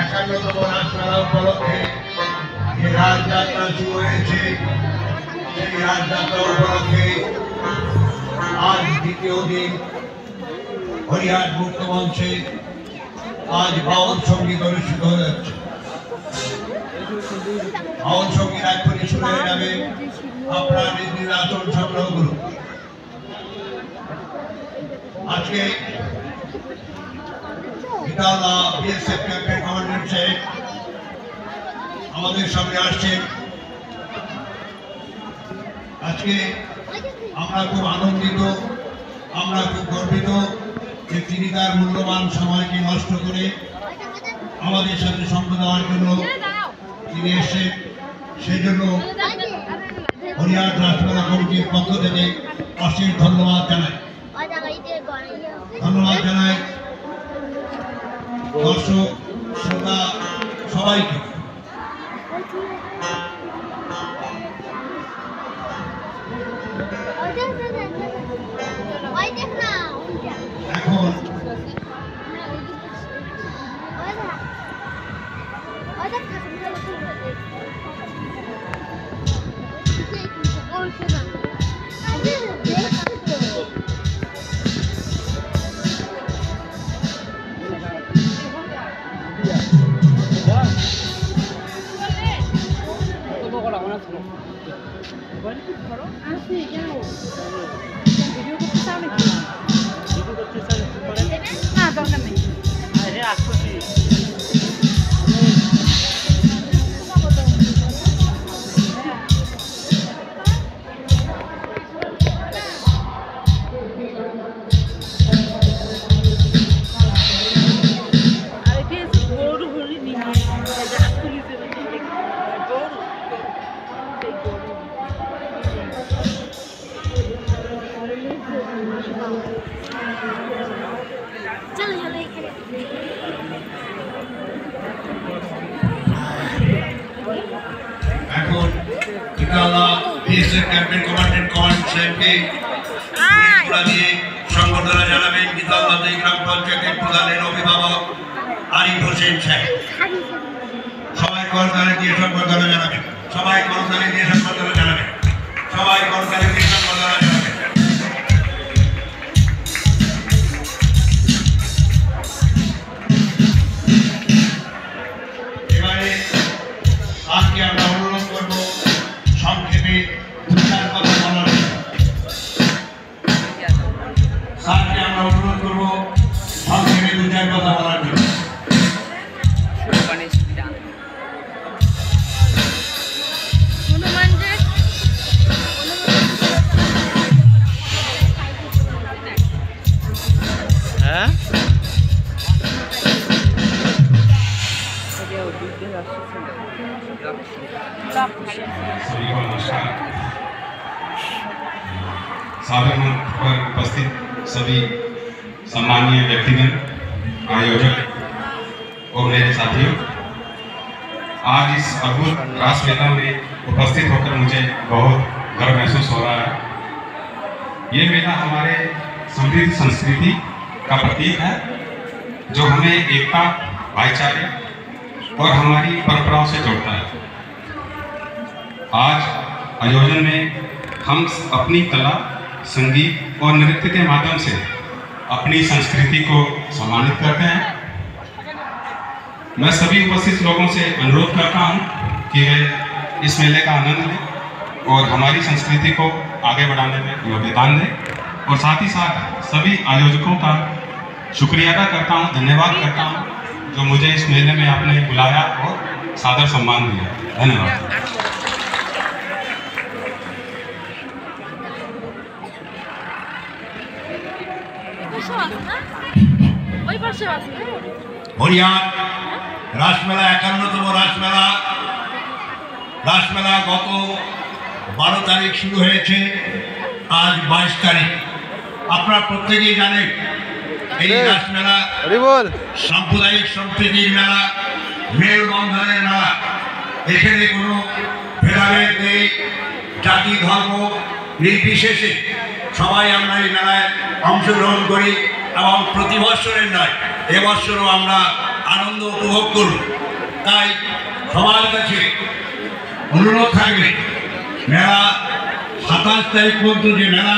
একান্নতম রাসমেলা উপলক্ষে যে রাজযাত্রা শুরু হয়েছে, সেই রাজযাত্রা উপলক্ষে আজ দ্বিতীয় দিন হরিহাট মুক্ত মঞ্চে আজ বাউল সঙ্গীত অনুষ্ঠিত হয়ে যাচ্ছে। বাউল সঙ্গীত এখনই শুরু হয়ে যাবে। আপনারা নিজ নিজ আসন সংগ্রহ করুন। আজকে বিএসএফ ক্যাম্পের কমান্ড্যান্ট সাহেব আমাদের সামনে আসছেন। আজকে আমরা খুব আনন্দিত, আমরা খুব গর্বিত যে তিনি তার মূল্যবান সময়কে নষ্ট করে আমাদের সাথে সঙ্গ দেওয়ার জন্য তিনি এসেছেন। সেই জন্য হরিহাট রাসমেলা কমিটির পক্ষ থেকে অশেষ ধন্যবাদ জানাই। ধন্যবাদ জানাই দর্শক শ্রোতা সবাইকে। এখন ক্যাম্পের কমান্ড্যান্ট সাহেবকে দিয়ে সংবর্ধনা জানাবেন বিদ্যালয় গ্রাম পঞ্চায়েতের প্রধানের অভিভাবক আরিফ হোসেন সাহেব। সবাই করতালি দিয়ে সংবর্ধনা জানাবেন। সবাই করতালি দিয়ে সংবর্ধনা জানাবেন। সবাই করতালি দিয়ে সংবর্ধনা জানাবেন। এবারে আজকে আমরা অনুরোধ করব সংক্ষেপে দুটার কথা বলার। স্যারকে আমরা অনুরোধ করব সংক্ষেপে দুটার কথা বলার জন্য। सभी को नमस्कार। सादर मंच पर उपस्थित सभी सम्मानीय व्यक्तिगण, आयोजक और मेरे साथियों, आज इस अद्भुत रास मेला में उपस्थित होकर मुझे बहुत गर्व महसूस हो रहा है। ये मेला हमारे समृद्ध संस्कृति का प्रतीक है, जो हमें एकता, भाईचारे और हमारी परंपराओं से जोड़ता है। आज आयोजन में हम अपनी कला, संगीत और नृत्य के माध्यम से अपनी संस्कृति को सम्मानित करते हैं। मैं सभी उपस्थित लोगों से अनुरोध करता हूं कि वे इस मेले का आनंद लें और हमारी संस्कृति को आगे बढ़ाने में योगदान दें। और साथ ही साथ सभी आयोजकों का शुक्रिया अदा करता हूं, धन्यवाद करता हूं, जो मुझे इस मेले में आपने बुलाया और सादर सम्मान दिया। धन्यवाद। হরিহাট রাসমেলা 51তম রাসমেলা গত 12 তারিখ শুরু হয়েছে, আজ 22 তারিখ। আপনারা প্রত্যেকেই জানেন এই রাসমেলা সাম্প্রদায়িক সম্প্রীতির মেলা, মেলবন্ধনের মেলা। এখানে কোনো ভেদাভেদ নেই, জাতি ধর্ম নির্বিশেষে সবাই আমরা এই মেলায় অংশগ্রহণ করি এবং প্রতি বৎসরের নয়, এবছরও আমরা আনন্দ উপভোগ করব। তাই সবার কাছে অনুরোধ থাকবে, মেলা 27 তারিখ পর্যন্ত যে মেলা